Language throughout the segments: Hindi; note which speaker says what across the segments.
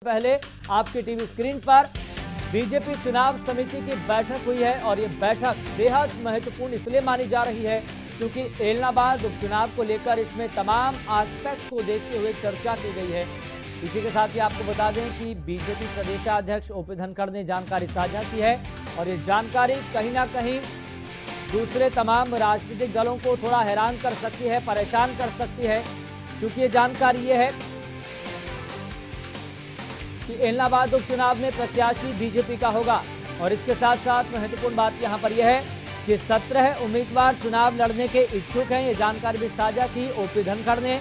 Speaker 1: पहले आपकी टीवी स्क्रीन पर बीजेपी चुनाव समिति की बैठक हुई है और ये बैठक बेहद महत्वपूर्ण इसलिए मानी जा रही है क्योंकि एलनाबाद उपचुनाव को लेकर इसमें तमाम एस्पेक्ट को देखते हुए चर्चा की गई है। इसी के साथ ही आपको बता दें कि बीजेपी प्रदेशाध्यक्ष ओपी धनखड़ ने जानकारी साझा की है और ये जानकारी कहीं ना कहीं दूसरे तमाम राजनीतिक दलों को थोड़ा हैरान कर सकती है, परेशान कर सकती है, क्योंकि ये जानकारी ये है कि एलनाबाद उपचुनाव में प्रत्याशी बीजेपी का होगा। और इसके साथ साथ महत्वपूर्ण बात यहां पर यह है कि 17 उम्मीदवार चुनाव लड़ने के इच्छुक हैं। ये जानकारी भी साझा की ओपी धनखड़ ने।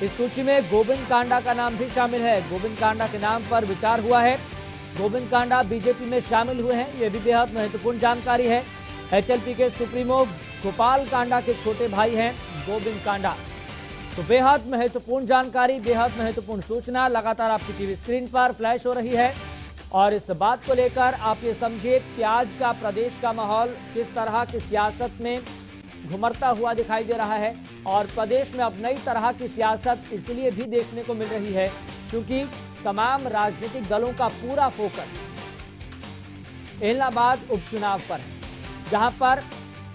Speaker 1: इस सूची में गोविंद कांडा का नाम भी शामिल है। गोविंद कांडा के नाम पर विचार हुआ है। गोविंद कांडा बीजेपी में शामिल हुए हैं, यह भी बेहद महत्वपूर्ण जानकारी है। एचएलपी के सुप्रीमो गोपाल कांडा के छोटे भाई हैं गोविंद कांडा। तो बेहद महत्वपूर्ण जानकारी, बेहद महत्वपूर्ण सूचना लगातार आपकी टीवी स्क्रीन पर फ्लैश हो रही है। और इस बात को लेकर आप ये समझिए कि आज का प्रदेश का माहौल किस तरह की सियासत में घुमरता हुआ दिखाई दे रहा है। और प्रदेश में अब नई तरह की सियासत इसलिए भी देखने को मिल रही है क्योंकि तमाम राजनीतिक दलों का पूरा फोकस एलनाबाद उपचुनाव पर है, जहां पर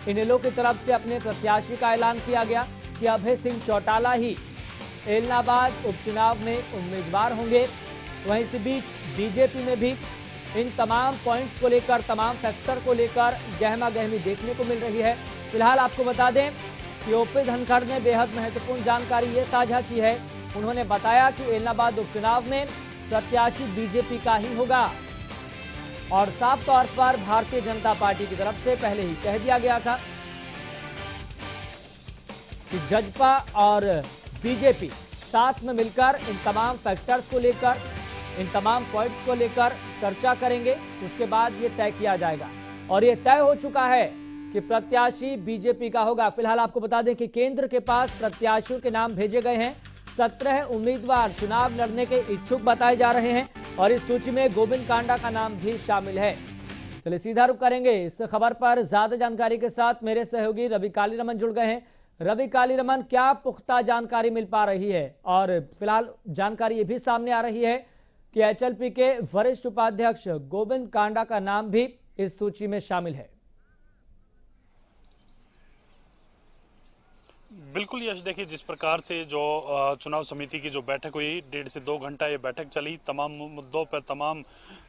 Speaker 1: इनेलो की तरफ से अपने प्रत्याशी का ऐलान किया गया कि अभय सिंह चौटाला ही एलनाबाद उपचुनाव में उम्मीदवार होंगे। वहीं इसी बीच बीजेपी में भी इन तमाम पॉइंट्स को लेकर, तमाम फैक्टर को लेकर गहमा गहमी देखने को मिल रही है। फिलहाल आपको बता दें कि ओपी धनखड़ ने बेहद महत्वपूर्ण जानकारी ये साझा की है। उन्होंने बताया कि एलनाबाद उपचुनाव में प्रत्याशी बीजेपी का ही होगा और साफ तौर पर भारतीय जनता पार्टी की तरफ से पहले ही कह दिया गया था कि जजपा और बीजेपी साथ में मिलकर इन तमाम फैक्टर्स को लेकर, इन तमाम पॉइंट्स को लेकर चर्चा करेंगे। उसके बाद ये तय किया जाएगा और ये तय हो चुका है कि प्रत्याशी बीजेपी का होगा। फिलहाल आपको बता दें कि केंद्र के पास प्रत्याशियों के नाम भेजे गए हैं। 17 उम्मीदवार चुनाव लड़ने के इच्छुक बताए जा रहे हैं और इस सूची में गोविंद कांडा का नाम भी शामिल है। चलिए सीधा रुख करेंगे इस खबर पर। ज्यादा जानकारी के साथ मेरे सहयोगी रवि कालीरमन जुड़ गए हैं। रवि कालीरमन, क्या पुख्ता जानकारी मिल पा रही है? और फिलहाल जानकारी ये भी सामने आ रही है कि एचएलपी के वरिष्ठ उपाध्यक्ष गोविंद कांडा का नाम भी इस सूची में शामिल है।
Speaker 2: बिल्कुल यश, देखिए जिस प्रकार से जो चुनाव समिति की जो बैठक हुई, 1.5 से 2 घंटा ये बैठक चली। तमाम मुद्दों पर, तमाम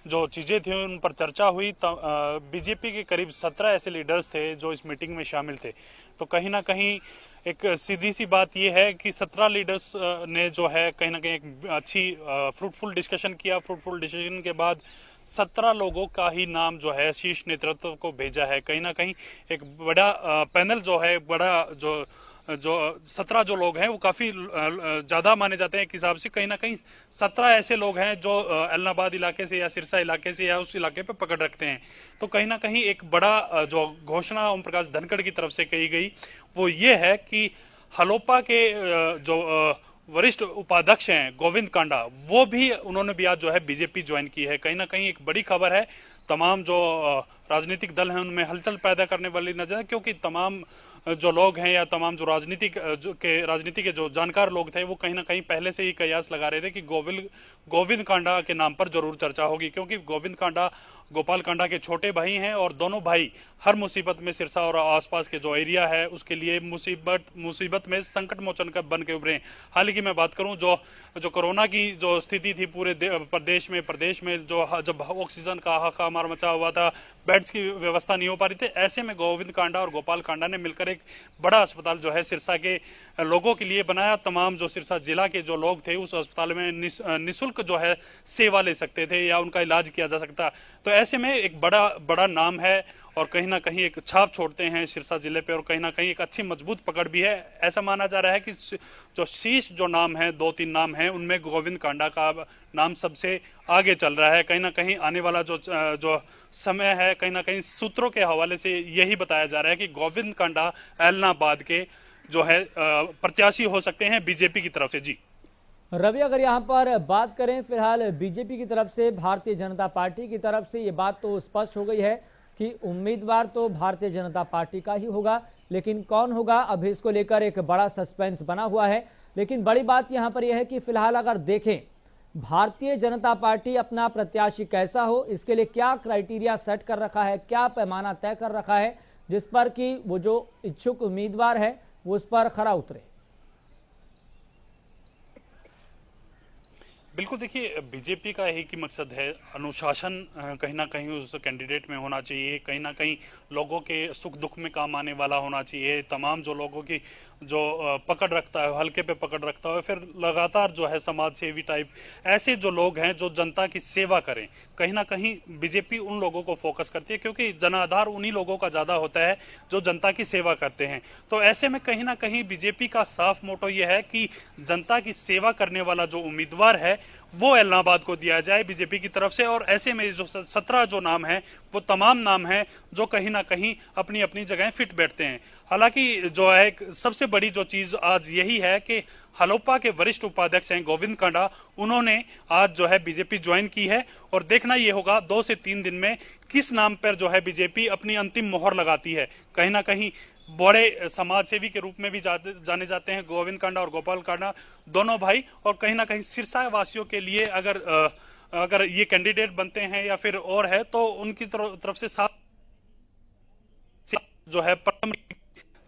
Speaker 2: जो चीजें थी उन पर चर्चा हुई। बीजेपी के करीब 17 ऐसे लीडर्स थे जो इस मीटिंग में शामिल थे। तो कहीं ना कहीं एक सीधी सी बात यह है कि 17 लीडर्स ने जो है कहीं ना कहीं एक अच्छी फ्रूटफुल डिस्कशन किया। फ्रूटफुल डिस्कशन के बाद 17 लोगों का ही नाम जो है शीर्ष नेतृत्व को भेजा है। कहीं ना कहीं एक बड़ा पैनल जो है, बड़ा जो 17 जो लोग हैं वो काफी ज्यादा माने जाते हैं एक हिसाब से। कहीं ना कहीं 17 ऐसे लोग हैं जो एलनाबाद इलाके से या सिरसा इलाके से या उस इलाके पे पकड़ रखते हैं। तो कहीं ना कहीं एक बड़ा जो घोषणा ओम प्रकाश धनखड़ की तरफ से कही गई वो ये है कि हलोपा के जो वरिष्ठ उपाध्यक्ष हैं गोविंद कांडा, वो भी उन्होंने भी आज जो है बीजेपी ज्वाइन की है। कहीं ना कहीं एक बड़ी खबर है। तमाम जो राजनीतिक दल हैं उनमें हलचल पैदा करने वाली नजर है, क्योंकि तमाम जो लोग हैं या तमाम जो राजनीति के जो जानकार लोग थे वो कहीं ना कहीं पहले से ही कयास लगा रहे थे कि गोविंद कांडा के नाम पर जरूर चर्चा होगी, क्योंकि गोविंद कांडा गोपाल कांडा के छोटे भाई हैं और दोनों भाई हर मुसीबत में सिरसा और आसपास के जो एरिया है उसके लिए मुसीबत में संकट मोचन का बन के उभरे। हाल ही की मैं बात करूं, जो कोरोना की जो स्थिति थी पूरे प्रदेश में जो जब ऑक्सीजन का हाहाकार मचा हुआ था, बेड्स की व्यवस्था नहीं हो पा रही थी, ऐसे में गोविंद कांडा और गोपाल कांडा ने मिलकर एक बड़ा अस्पताल जो है सिरसा के लोगों के लिए बनाया। तमाम जो सिरसा जिला के जो लोग थे उस अस्पताल में निःशुल्क जो है सेवा ले सकते थे या उनका इलाज किया जा सकता। तो ऐसे में एक बड़ा नाम है और कहीं ना कहीं एक छाप छोड़ते हैं सिरसा जिले पे और कहीं ना कहीं एक अच्छी मजबूत पकड़ भी है। ऐसा माना जा रहा है कि जो शीर्ष जो नाम है, 2-3 नाम है, उनमें गोविंद कांडा का नाम सबसे आगे चल रहा है। कहीं ना कहीं आने वाला जो समय है, कहीं ना कहीं सूत्रों के हवाले से यही बताया जा रहा है कि गोविंद कांडा एलनाबाद के जो है प्रत्याशी हो सकते हैं बीजेपी की तरफ से। जी
Speaker 1: रवि, अगर यहां पर बात करें फिलहाल बीजेपी की तरफ से, भारतीय जनता पार्टी की तरफ से ये बात तो स्पष्ट हो गई है कि उम्मीदवार तो भारतीय जनता पार्टी का ही होगा, लेकिन कौन होगा अभी इसको लेकर एक बड़ा सस्पेंस बना हुआ है। लेकिन बड़ी बात यहां पर यह है कि फिलहाल अगर देखें भारतीय जनता पार्टी अपना प्रत्याशी कैसा हो, इसके लिए क्या क्राइटेरिया सेट कर रखा है, क्या पैमाना तय कर रखा है जिस पर कि वो जो इच्छुक उम्मीदवार है वो उस पर खरा उतरे?
Speaker 2: बिल्कुल, देखिए बीजेपी का एक ही मकसद है, अनुशासन कहीं ना कहीं उस कैंडिडेट में होना चाहिए, कहीं ना कहीं लोगों के सुख दुख में काम आने वाला होना चाहिए, तमाम जो लोगों की जो पकड़ रखता है, हल्के पे पकड़ रखता है, फिर लगातार जो है समाज सेवी टाइप ऐसे जो लोग हैं जो जनता की सेवा करें। कहीं ना कहीं बीजेपी उन लोगों को फोकस करती है क्योंकि जनाधार उन्हीं लोगों का ज्यादा होता है जो जनता की सेवा करते हैं। तो ऐसे में कहीं ना कहीं बीजेपी का साफ मोटो यह है कि जनता की सेवा करने वाला जो उम्मीदवार है वो इलाहाबाद को दिया जाए बीजेपी की तरफ से। और ऐसे में जो 17 जो नाम है वो तमाम नाम है जो कहीं ना कहीं अपनी अपनी जगह फिट बैठते हैं। हालांकि जो है सबसे बड़ी जो चीज आज यही है कि हलोपा के वरिष्ठ उपाध्यक्ष हैं गोविंद कांडा, उन्होंने आज जो है बीजेपी ज्वाइन की है और देखना यह होगा 2 से 3 दिन में किस नाम पर जो है बीजेपी अपनी अंतिम मोहर लगाती है। कहीं ना कहीं बड़े समाज सेवी के रूप में भी जाने जाते हैं गोविंद कांडा और गोपाल कांडा, दोनों भाई। और कहीं ना कहीं सिरसा वासियों के लिए अगर ये कैंडिडेट बनते हैं या फिर और है तो उनकी तरफ से साथ जो है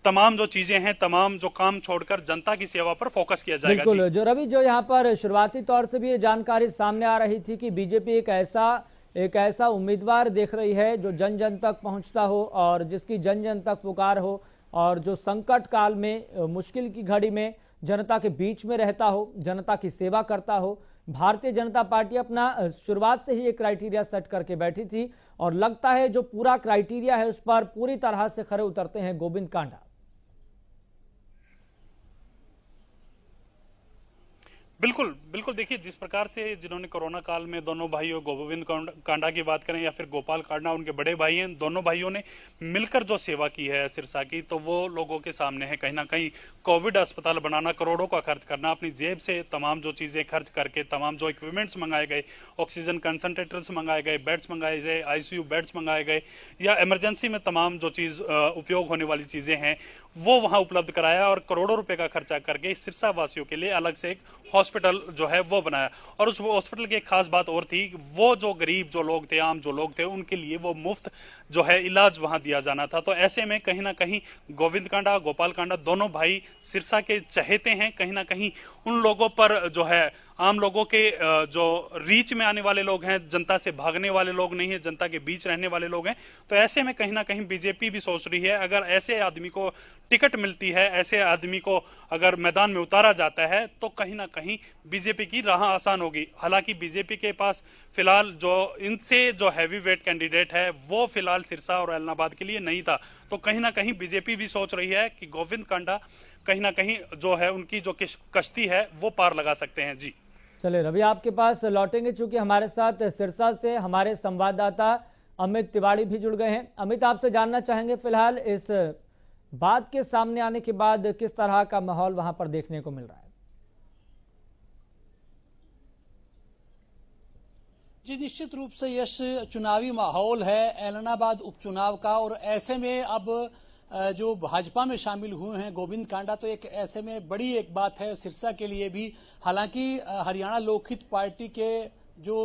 Speaker 2: तमाम जो चीजें हैं, तमाम जो काम छोड़कर जनता की सेवा पर फोकस किया जाएगा।
Speaker 1: बिल्कुल जो रवि, जो यहाँ पर शुरुआती तौर से भी ये जानकारी सामने आ रही थी कि बीजेपी एक ऐसा उम्मीदवार देख रही है जो जन जन तक पहुंचता हो और जिसकी जन जन तक पुकार हो और जो संकट काल में, मुश्किल की घड़ी में जनता के बीच में रहता हो, जनता की सेवा करता हो। भारतीय जनता पार्टी अपना शुरुआत से ही एक क्राइटेरिया सेट करके बैठी थी और लगता है जो पूरा क्राइटेरिया है उस पर पूरी तरह से खरे उतरते हैं गोविंद कांडा।
Speaker 2: बिल्कुल बिल्कुल, देखिए जिस प्रकार से जिन्होंने कोरोना काल में दोनों भाइयों गोविंद कांडा की बात करें या फिर गोपाल कांडा उनके बड़े भाई हैं, दोनों भाइयों ने मिलकर जो सेवा की है सिरसा की, तो वो लोगों के सामने है। कहीं ना कहीं कोविड अस्पताल बनाना, करोड़ों का खर्च करना, अपनी जेब से तमाम जो चीजें खर्च करके, तमाम जो इक्विपमेंट्स मंगाए गए, ऑक्सीजन कंसंट्रेटर्स मंगाए गए, बेड्स मंगाए गए, आईसीयू बेड्स मंगाए गए या इमरजेंसी में तमाम जो चीज उपयोग होने वाली चीजें हैं वो वहां उपलब्ध कराया और करोड़ों रुपए का खर्चा करके सिरसा वासियों के लिए अलग से एक हॉस्पिटल जो है वो बनाया। और उस हॉस्पिटल की एक खास बात और थी, वो जो गरीब जो लोग थे, आम जो लोग थे, उनके लिए वो मुफ्त जो है इलाज वहां दिया जाना था। तो ऐसे में कहीं ना कहीं गोविंद कांडा, गोपाल कांडा दोनों भाई सिरसा के चहेते हैं। कहीं ना कहीं उन लोगों पर जो है आम लोगों के जो रीच में आने वाले लोग हैं, जनता से भागने वाले लोग नहीं है, जनता के बीच रहने वाले लोग हैं। तो ऐसे में कहीं ना कहीं बीजेपी भी सोच रही है अगर ऐसे आदमी को टिकट मिलती है, ऐसे आदमी को अगर मैदान में उतारा जाता है तो कहीं ना कहीं बीजेपी की राह आसान होगी। हालांकि बीजेपी के पास फिलहाल जो इनसे जो हैवी वेट कैंडिडेट है वो फिलहाल सिरसा और इलाहाबाद के लिए नहीं था। तो कहीं ना कहीं बीजेपी भी सोच रही है कि गोविंद कांडा कहीं ना कहीं जो है उनकी जो कश्ती है वो पार लगा सकते हैं। जी
Speaker 1: चले रवि, आपके पास लौटेंगे, चूंकि हमारे साथ सिरसा से हमारे संवाददाता अमित तिवारी भी जुड़ गए हैं। अमित, आपसे जानना चाहेंगे फिलहाल इस बात के सामने आने के बाद किस तरह का माहौल वहां पर देखने को मिल रहा है?
Speaker 3: जी, निश्चित रूप से यश चुनावी माहौल है ऐलनाबाद उपचुनाव का। और ऐसे में अब जो भाजपा में शामिल हुए हैं गोविंद कांडा, तो एक ऐसे में बड़ी एक बात है सिरसा के लिए भी। हालांकि हरियाणा लोकहित पार्टी के जो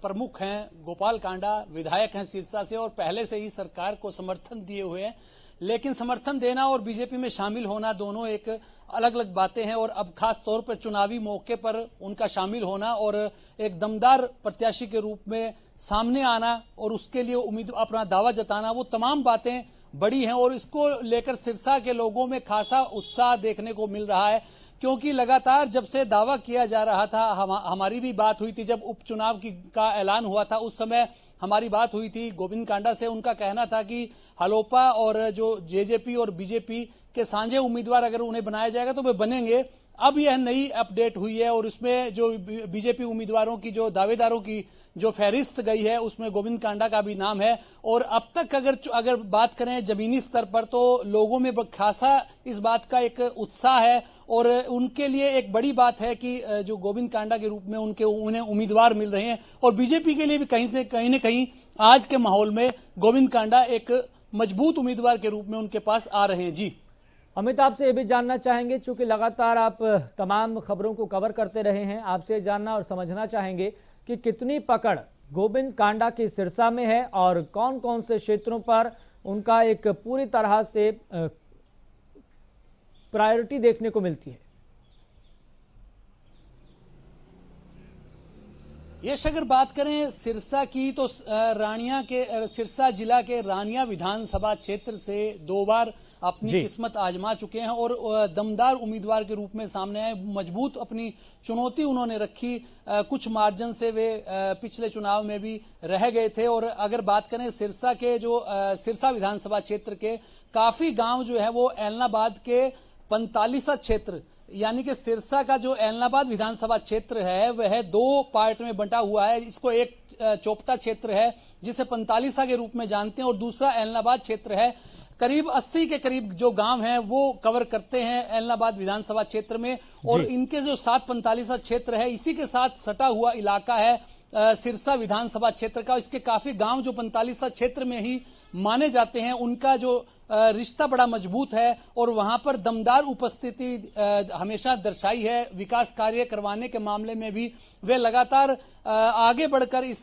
Speaker 3: प्रमुख हैं गोपाल कांडा, विधायक हैं सिरसा से और पहले से ही सरकार को समर्थन दिए हुए हैं, लेकिन समर्थन देना और बीजेपी में शामिल होना दोनों एक अलग अलग बातें हैं। और अब खास तौर पर चुनावी मौके पर उनका शामिल होना और एक दमदार प्रत्याशी के रूप में सामने आना और उसके लिए उम्मीद अपना दावा जताना, वो तमाम बातें बड़ी हैं। और इसको लेकर सिरसा के लोगों में खासा उत्साह देखने को मिल रहा है, क्योंकि लगातार जब से दावा किया जा रहा था, हमारी भी बात हुई थी जब उपचुनाव का ऐलान हुआ था, उस समय हमारी बात हुई थी गोविंद कांडा से। उनका कहना था कि हलोपा और जो जेजेपी और बीजेपी के साझे उम्मीदवार अगर उन्हें बनाया जाएगा तो वे बनेंगे। अब यह नई अपडेट हुई है और इसमें जो बीजेपी उम्मीदवारों की, जो दावेदारों की जो फहरिस्त गई है, उसमें गोविंद कांडा का भी नाम है। और अब तक अगर बात करें जमीनी स्तर पर, तो लोगों में खासा इस बात का एक उत्साह है और उनके लिए एक बड़ी बात है कि जो गोविंद कांडा के रूप में उन्हें उम्मीदवार मिल रहे हैं। और बीजेपी के लिए भी कहीं न कहीं आज के माहौल में गोविंद कांडा एक मजबूत उम्मीदवार के रूप में उनके पास आ रहे हैं। जी
Speaker 1: अमित, आपसे ये भी जानना चाहेंगे, चूंकि लगातार आप तमाम खबरों को कवर करते रहे हैं, आपसे जानना और समझना चाहेंगे कि कितनी पकड़ गोविंद कांडा की सिरसा में है और कौन कौन से क्षेत्रों पर उनका एक पूरी तरह से प्रायोरिटी देखने को मिलती है।
Speaker 3: यश, अगर बात करें सिरसा की तो सिरसा जिला के रानिया विधानसभा क्षेत्र से 2 बार अपनी किस्मत आजमा चुके हैं और दमदार उम्मीदवार के रूप में सामने आए। मजबूत अपनी चुनौती उन्होंने रखी। कुछ मार्जिन से वे पिछले चुनाव में भी रह गए थे। और अगर बात करें सिरसा के सिरसा विधानसभा क्षेत्र के काफी गांव जो है वो ऐलनाबाद के 45 क्षेत्र, यानी कि सिरसा का जो ऐलनाबाद विधानसभा क्षेत्र है वह 2 पार्ट में बंटा हुआ है। इसको एक चोपटा क्षेत्र है जिसे 45 के रूप में जानते हैं और दूसरा ऐलनाबाद क्षेत्र है। करीब 80 के करीब जो गांव हैं वो कवर करते हैं ऐलनाबाद विधानसभा क्षेत्र में। और इनके जो 745 क्षेत्र है इसी के साथ सटा हुआ इलाका है सिरसा विधानसभा क्षेत्र का। इसके काफी गांव जो 45 क्षेत्र में ही माने जाते हैं, उनका जो रिश्ता बड़ा मजबूत है और वहां पर दमदार उपस्थिति हमेशा दर्शाई है। विकास कार्य करवाने के मामले में भी वे लगातार आगे बढ़कर इस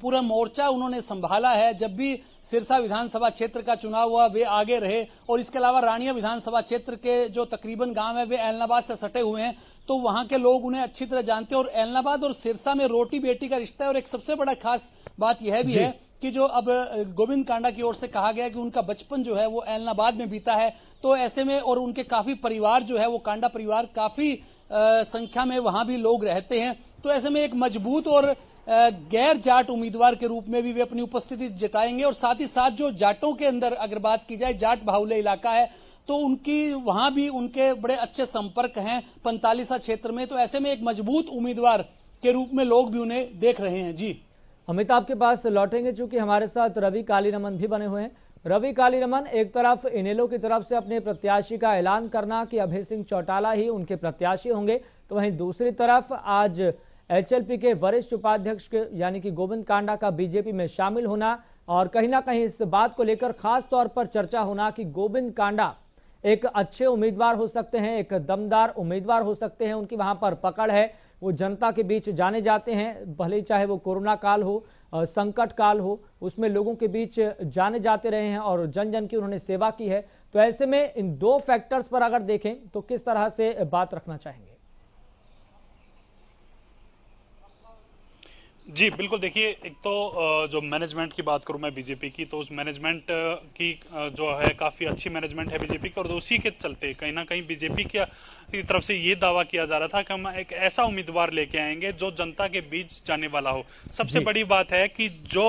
Speaker 3: पूरा मोर्चा उन्होंने संभाला है। जब भी सिरसा विधानसभा क्षेत्र का चुनाव हुआ वे आगे रहे। और इसके अलावा रानिया विधानसभा क्षेत्र के जो तकरीबन गांव है वे ऐलनाबाद से सटे हुए हैं, तो वहां के लोग उन्हें अच्छी तरह जानते हैं। और ऐलनाबाद और सिरसा में रोटी बेटी का रिश्ता है। और एक सबसे बड़ा खास बात यह भी है कि जो अब गोविंद कांडा की ओर से कहा गया कि उनका बचपन जो है वो ऐलनाबाद में बीता है, तो ऐसे में और उनके काफी परिवार जो है वो कांडा परिवार काफी संख्या में वहां भी लोग रहते हैं, तो ऐसे में एक मजबूत और गैर जाट उम्मीदवार के रूप में भी वे अपनी उपस्थिति जताएंगे। और साथ ही साथ जो जाटों के अंदर अगर बात की जाए, जाट बाहुल्य इलाका है, तो उनकी वहां भी उनके बड़े अच्छे संपर्क हैं 45 क्षेत्र में। तो ऐसे में एक मजबूत उम्मीदवार के रूप में लोग भी उन्हें देख रहे हैं। जी
Speaker 1: अमित, आपके पास लौटेंगे, चूंकि हमारे साथ रवि कालीरमन भी बने हुए हैं। रवि कालीरमन, एक तरफ इनेलो की तरफ से अपने प्रत्याशी का ऐलान करना कि अभय सिंह चौटाला ही उनके प्रत्याशी होंगे, तो वहीं दूसरी तरफ आज एचएलपी के वरिष्ठ उपाध्यक्ष यानी कि गोविंद कांडा का बीजेपी में शामिल होना और कहीं ना कहीं इस बात को लेकर खास तौर पर चर्चा होना कि गोविंद कांडा एक अच्छे उम्मीदवार हो सकते हैं, एक दमदार उम्मीदवार हो सकते हैं, उनकी वहां पर पकड़ है, वो जनता के बीच जाने जाते हैं, भले ही चाहे वो कोरोना काल हो, संकट काल हो, उसमें लोगों के बीच जाने जाते रहे हैं और जन जन की उन्होंने सेवा की है। तो ऐसे में इन 2 फैक्टर्स पर अगर देखें तो किस तरह से बात रखना चाहेंगे?
Speaker 2: जी बिल्कुल, देखिए, एक तो जो मैनेजमेंट की बात करूं मैं बीजेपी की, तो उस मैनेजमेंट की जो है काफी अच्छी मैनेजमेंट है बीजेपी की। और उसी के चलते कहीं ना कहीं बीजेपी की तरफ से ये दावा किया जा रहा था कि हम एक ऐसा उम्मीदवार लेके आएंगे जो जनता के बीच जाने वाला हो। सबसे बड़ी बात है कि जो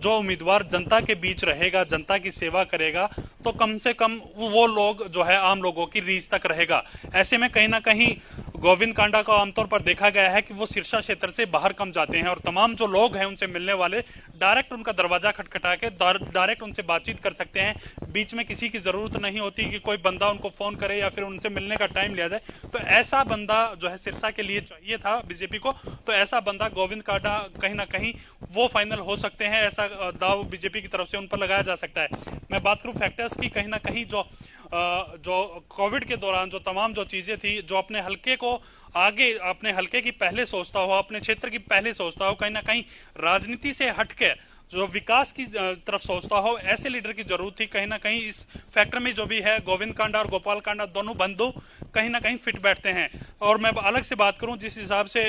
Speaker 2: उम्मीदवार जनता के बीच रहेगा, जनता की सेवा करेगा, तो कम से कम वो लोग जो है आम लोगों की रीच तक रहेगा। ऐसे में कहीं ना कहीं गोविंद कांडा को आमतौर पर देखा गया है कि वो सिरसा क्षेत्र से बाहर कम जाते हैं और तमाम जो लोग हैं उनसे मिलने वाले डायरेक्ट उनका दरवाजा खटखटा के डायरेक्ट उनसे बातचीत कर सकते हैं। बीच में किसी की जरूरत नहीं होती कि कोई बंदा उनको फोन करे या फिर उनसे मिलने का टाइम लिया जाए। तो ऐसा बंदा जो है सिरसा के लिए चाहिए था बीजेपी को, तो ऐसा बंदा गोविंद कांडा कहीं ना कहीं वो फाइनल हो सकते हैं, ऐसा दाव बीजेपी की तरफ से उन पर लगाया जा सकता है। मैं बात करूं फैक्टर्स की, कहीं ना कहीं जो कोविड के दौरान जो तमाम जो चीजें थी, जो अपने हल्के को आगे, अपने हल्के की पहले सोचता हो, अपने क्षेत्र की पहले सोचता हो, कहीं ना कहीं राजनीति से हटके जो विकास की तरफ सोचता हो, ऐसे लीडर की जरूरत थी। कहीं ना कहीं इस फैक्टर में जो भी है गोविंद कांडा और गोपाल कांडा दोनों बंधु कहीं ना कहीं फिट बैठते हैं। और मैं अलग से बात करूं, जिस हिसाब से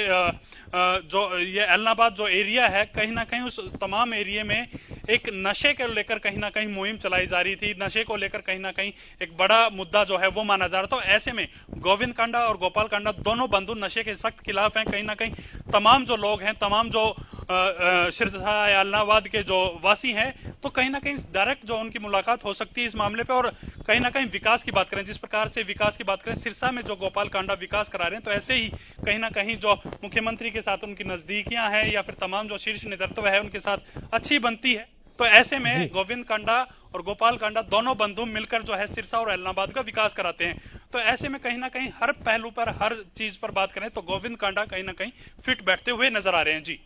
Speaker 2: जो ये ऐलनाबाद जो एरिया है, कहीं ना कहीं उस तमाम एरिया में एक नशे को लेकर कहीं ना कहीं मुहिम चलाई जा रही थी, नशे को लेकर कहीं ना कहीं एक बड़ा मुद्दा जो है वो माना जा रहा था। तो ऐसे में गोविंद कांडा और गोपाल कांडा दोनों बंधु नशे के सख्त खिलाफ हैं। कहीं ना कहीं तमाम जो लोग हैं, तमाम जो सिरसा ऐलनाबाद के जो वासी हैं, तो कहीं ना कहीं डायरेक्ट जो उनकी मुलाकात हो सकती है इस मामले पे। और कहीं ना कहीं विकास की बात करें, जिस प्रकार से विकास की बात करें, सिरसा में जो गोपाल कांडा विकास करा रहे हैं, तो ऐसे ही कहीं ना कहीं जो मुख्यमंत्री के साथ उनकी नजदीकियां हैं या फिर तमाम जो शीर्ष नेतृत्व है उनके साथ अच्छी बनती है। तो ऐसे में गोविंद कांडा और गोपाल कांडा दोनों बंधु मिलकर जो है सिरसा और ऐलनाबाद का विकास कराते हैं। तो ऐसे में कहीं ना कहीं हर पहलू पर, हर चीज पर बात करें तो गोविंद कांडा कहीं ना कहीं फिट बैठते हुए नजर आ रहे हैं। जी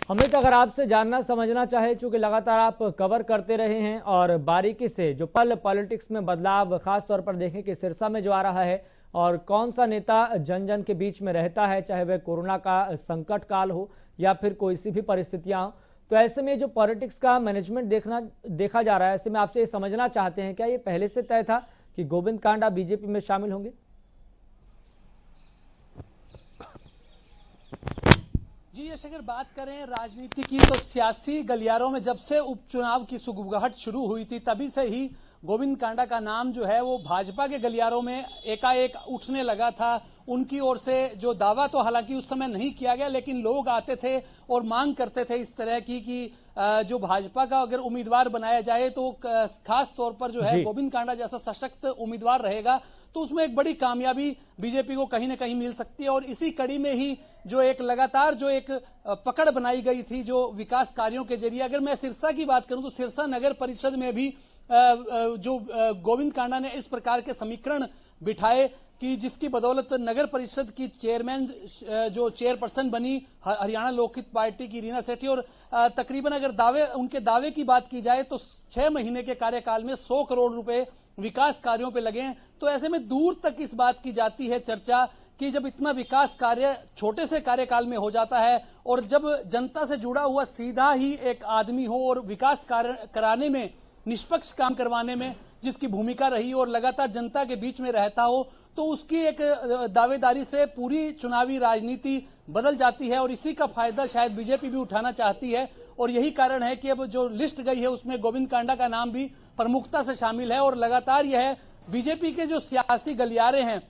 Speaker 1: अमित, अगर आपसे जानना समझना चाहे, चूंकि लगातार आप कवर करते रहे हैं और बारीकी से जो पॉलिटिक्स में बदलाव खास तौर पर देखें कि सिरसा में जो आ रहा है और कौन सा नेता जन जन के बीच में रहता है, चाहे वह कोरोना का संकट काल हो या फिर कोई सी भी परिस्थितियां हो, तो ऐसे में जो पॉलिटिक्स का मैनेजमेंट देखा जा रहा है, ऐसे में आपसे ये समझना चाहते हैं क्या ये पहले से तय था कि गोविंद कांडा बीजेपी में शामिल होंगे?
Speaker 3: जी, यश, अगर बात करें राजनीति की तो सियासी गलियारों में जब से उपचुनाव की सुगबुगाहट शुरू हुई थी तभी से ही गोविंद कांडा का नाम जो है वो भाजपा के गलियारों में एकाएक उठने लगा था। उनकी ओर से जो दावा तो हालांकि उस समय नहीं किया गया, लेकिन लोग आते थे और मांग करते थे इस तरह की कि जो भाजपा का अगर उम्मीदवार बनाया जाए तो खास तौर पर जो है गोविंद कांडा जैसा सशक्त उम्मीदवार रहेगा तो उसमें एक बड़ी कामयाबी बीजेपी को कहीं ना कहीं मिल सकती है। और इसी कड़ी में ही जो एक लगातार जो एक पकड़ बनाई गई थी जो विकास कार्यों के जरिए, अगर मैं सिरसा की बात करूं तो सिरसा नगर परिषद में भी जो गोविंद कांडा ने इस प्रकार के समीकरण बिठाए कि जिसकी बदौलत नगर परिषद की चेयरमैन जो चेयरपर्सन बनी हरियाणा लोकहित पार्टी की रीना सेठी, और तकरीबन अगर उनके दावे की बात की जाए तो 6 महीने के कार्यकाल में 100 करोड़ रुपए विकास कार्यों पे लगे हैं। तो ऐसे में दूर तक इस बात की जाती है चर्चा कि जब इतना विकास कार्य छोटे से कार्यकाल में हो जाता है और जब जनता से जुड़ा हुआ सीधा ही एक आदमी हो और विकास कार्य कराने में, निष्पक्ष काम करवाने में जिसकी भूमिका रही और लगातार जनता के बीच में रहता हो, तो उसकी एक दावेदारी से पूरी चुनावी राजनीति बदल जाती है और इसी का फायदा शायद बीजेपी भी उठाना चाहती है। और यही कारण है कि अब जो लिस्ट गई है उसमें गोविंद कांडा का नाम भी प्रमुखता से शामिल है। और लगातार यह बीजेपी के जो सियासी गलियारे हैं,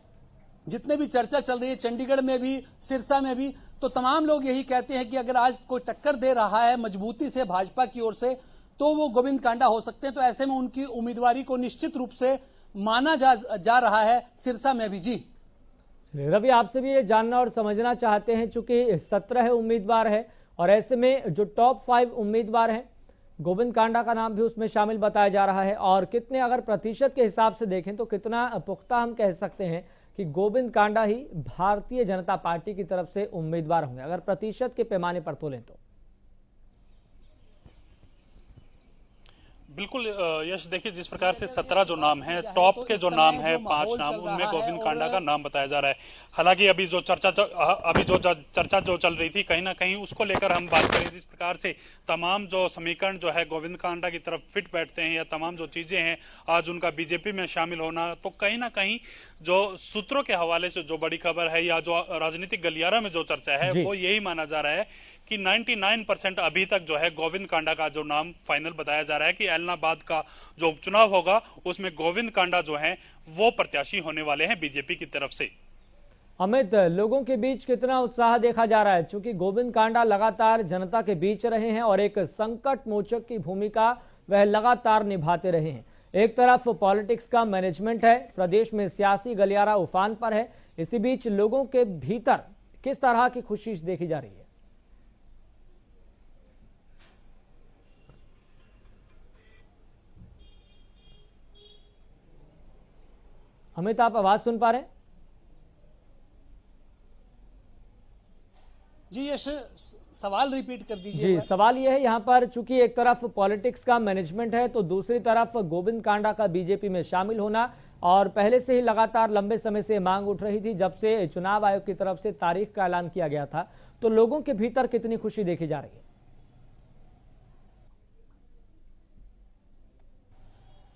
Speaker 3: जितने भी चर्चा चल रही है चंडीगढ़ में भी, सिरसा में भी, तो तमाम लोग यही कहते हैं कि अगर आज कोई टक्कर दे रहा है मजबूती से भाजपा की ओर से तो वो गोविंद कांडा हो सकते हैं। तो ऐसे में उनकी उम्मीदवारी को निश्चित रूप से माना जा रहा है सिरसा में भी। जी
Speaker 1: रवि, आपसे भी ये जानना और समझना चाहते हैं, चूंकि 17 उम्मीदवार है और ऐसे में जो टॉप 5 उम्मीदवार हैं गोविंद कांडा का नाम भी उसमें शामिल बताया जा रहा है, और कितने अगर प्रतिशत के हिसाब से देखें तो कितना पुख्ता हम कह सकते हैं कि गोविंद कांडा ही भारतीय जनता पार्टी की तरफ से उम्मीदवार होंगे, अगर प्रतिशत के पैमाने पर तोलें तो?
Speaker 2: बिल्कुल यश, देखिए जिस प्रकार से 17 जो नाम है, टॉप के जो नाम है 5 नाम, उनमें गोविंद कांडा का नाम बताया जा रहा है। हालांकि अभी जो चर्चा जो चल रही थी, कहीं ना कहीं उसको लेकर हम बात करें, जिस प्रकार से तमाम जो समीकरण जो है गोविंद कांडा की तरफ फिट बैठते हैं या तमाम जो चीजें हैं आज उनका बीजेपी में शामिल होना, तो कहीं ना कहीं जो सूत्रों के हवाले से जो बड़ी खबर है या जो राजनीतिक गलियारा में जो चर्चा है वो यही माना जा रहा है कि 99% अभी तक जो है गोविंद कांडा का जो नाम फाइनल बताया जा रहा है कि एलनाबाद का जो उपचुनाव होगा उसमें गोविंद कांडा जो है वो प्रत्याशी होने वाले हैं बीजेपी की तरफ से।
Speaker 1: अमित, लोगों के बीच कितना उत्साह देखा जा रहा है, क्योंकि गोविंद कांडा लगातार जनता के बीच रहे हैं और एक संकट मोचक की भूमिका वह लगातार निभाते रहे हैं। एक तरफ पॉलिटिक्स का मैनेजमेंट है, प्रदेश में सियासी गलियारा उफान पर है, इसी बीच लोगों के भीतर किस तरह की खुशी देखी जा रही है? अमित, आप आवाज सुन पा रहे हैं?
Speaker 3: जी यश, सवाल रिपीट कर दीजिए।
Speaker 1: जी, सवाल यह है, यहां पर चूंकि एक तरफ पॉलिटिक्स का मैनेजमेंट है तो दूसरी तरफ गोविंद कांडा का बीजेपी में शामिल होना, और पहले से ही लगातार लंबे समय से मांग उठ रही थी जब से चुनाव आयोग की तरफ से तारीख का ऐलान किया गया था, तो लोगों के भीतर कितनी खुशी देखी जा रही है?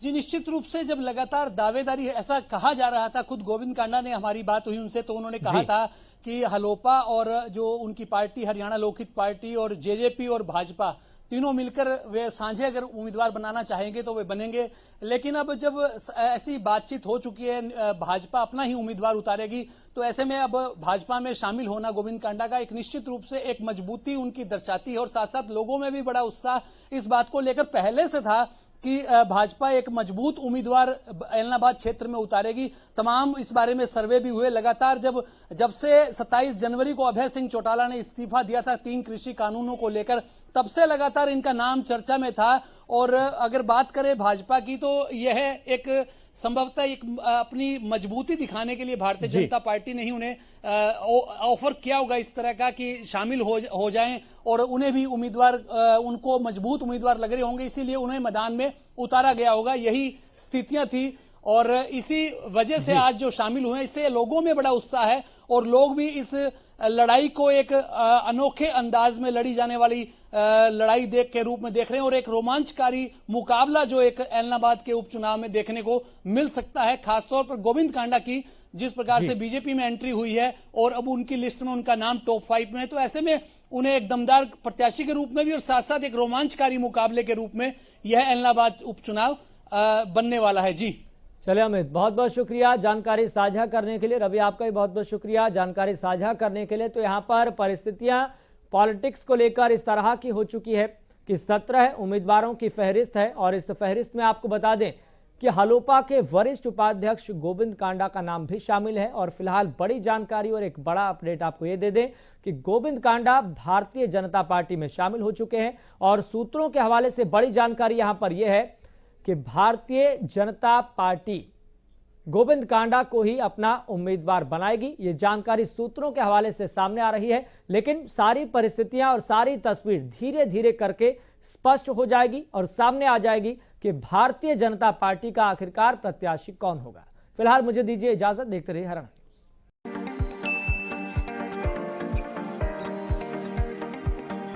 Speaker 3: जी, निश्चित रूप से जब लगातार दावेदारी ऐसा कहा जा रहा था, खुद गोविंद कांडा ने, हमारी बात हुई उनसे तो उन्होंने कहा था कि हलोपा और जो उनकी पार्टी हरियाणा लोकहित पार्टी और जेजेपी और भाजपा तीनों मिलकर वे साझे अगर उम्मीदवार बनाना चाहेंगे तो वे बनेंगे। लेकिन अब जब ऐसी बातचीत हो चुकी है, भाजपा अपना ही उम्मीदवार उतारेगी, तो ऐसे में अब भाजपा में शामिल होना गोविंद कांडा का एक निश्चित रूप से एक मजबूती उनकी दर्शाती है। और साथ साथ लोगों में भी बड़ा उत्साह इस बात को लेकर पहले से था कि भाजपा एक मजबूत उम्मीदवार एलनाबाद क्षेत्र में उतारेगी। तमाम इस बारे में सर्वे भी हुए लगातार। जब से 27 जनवरी को अभय सिंह चौटाला ने इस्तीफा दिया था 3 कृषि कानूनों को लेकर, तब से लगातार इनका नाम चर्चा में था। और अगर बात करें भाजपा की तो यह एक संभवतः एक अपनी मजबूती दिखाने के लिए भारतीय जनता पार्टी ने ही उन्हें ऑफर किया होगा इस तरह का कि शामिल हो जाएं और उन्हें भी उम्मीदवार उनको मजबूत उम्मीदवार लग रहे होंगे, इसीलिए उन्हें मैदान में उतारा गया होगा। यही स्थितियां थी और इसी वजह से आज जो शामिल हुए इससे लोगों में बड़ा उत्साह है और लोग भी इस लड़ाई को एक अनोखे अंदाज में लड़ी जाने वाली लड़ाई के रूप में देख रहे हैं और एक रोमांचकारी मुकाबला जो एक एलनाबाद के उपचुनाव में देखने को मिल सकता है, खासतौर पर गोविंद कांडा की जिस प्रकार से बीजेपी में एंट्री हुई है और अब उनकी लिस्ट में उनका नाम टॉप 5 में है, तो ऐसे में उन्हें एक दमदार प्रत्याशी के रूप में भी और साथ साथ एक रोमांचकारी मुकाबले के रूप में यह एलनाबाद उपचुनाव बनने वाला है। जी
Speaker 1: चलिए अमित, बहुत बहुत शुक्रिया जानकारी साझा करने के लिए। रवि, आपका भी बहुत बहुत शुक्रिया जानकारी साझा करने के लिए। तो यहां पर परिस्थितियां पॉलिटिक्स को लेकर इस तरह की हो चुकी है कि 17 उम्मीदवारों की फहरिस्त है और इस फहरिस्त में आपको बता दें कि हलोपा के वरिष्ठ उपाध्यक्ष गोविंद कांडा का नाम भी शामिल है। और फिलहाल बड़ी जानकारी और एक बड़ा अपडेट आपको यह दे दें कि गोविंद कांडा भारतीय जनता पार्टी में शामिल हो चुके हैं और सूत्रों के हवाले से बड़ी जानकारी यहां पर यह है कि भारतीय जनता पार्टी गोविंद कांडा को ही अपना उम्मीदवार बनाएगी। ये जानकारी सूत्रों के हवाले से सामने आ रही है, लेकिन सारी परिस्थितियां और सारी तस्वीर धीरे धीरे करके स्पष्ट हो जाएगी और सामने आ जाएगी कि भारतीय जनता पार्टी का आखिरकार प्रत्याशी कौन होगा। फिलहाल मुझे दीजिए इजाजत, देखते रहिए हरण।